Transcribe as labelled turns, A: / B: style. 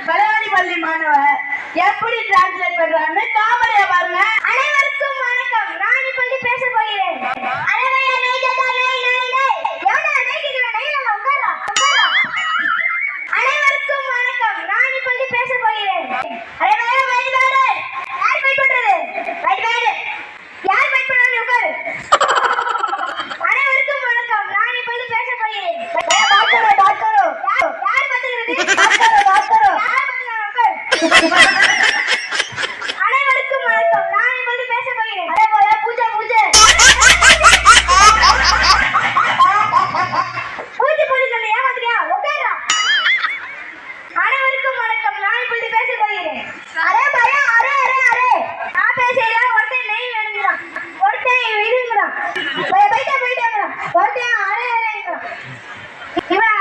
A: பலவாடி பள்ளி மாணவர் எப்படி டிரான்ஸ்லேட் பண்றான்னு காமெடியா பாருங்க.
B: அனைவருக்கும் வணக்கம். நான் இப்பொழுது பேச போகிறேன். அனைவருக்கும் வணக்கம். நான் இப்பொழுது பேச போகிறேன். யார் ஃபைட் பண்றாங்க உட்காரு. அனைவருக்கும் வணக்கம். நான் இப்பொழுது பேச போகிறேன். யார் பாத்துக்கிறது? யார் பாத்துக்கிறாங்க உட்காரு. அனைவருக்கும் வணக்கம். நான் இப்பொழுது பேச போகிறேன். பூஜை பூஜை சொல்லி ஏமாத்திரியா உட்காரா. அனைவருக்கும் வணக்கம். நான் இப்பொழுது பேச போகிறேன். அரே பையா அரே அரே அரே நான் பேசல. ஒருத்தன் நெய் வேணுங்கிறான், ஒருத்தன் இதுங்கிறான், போயிட்டாங்கிறான், ஒருத்தன் அரே அரேங்கிறான். இவன்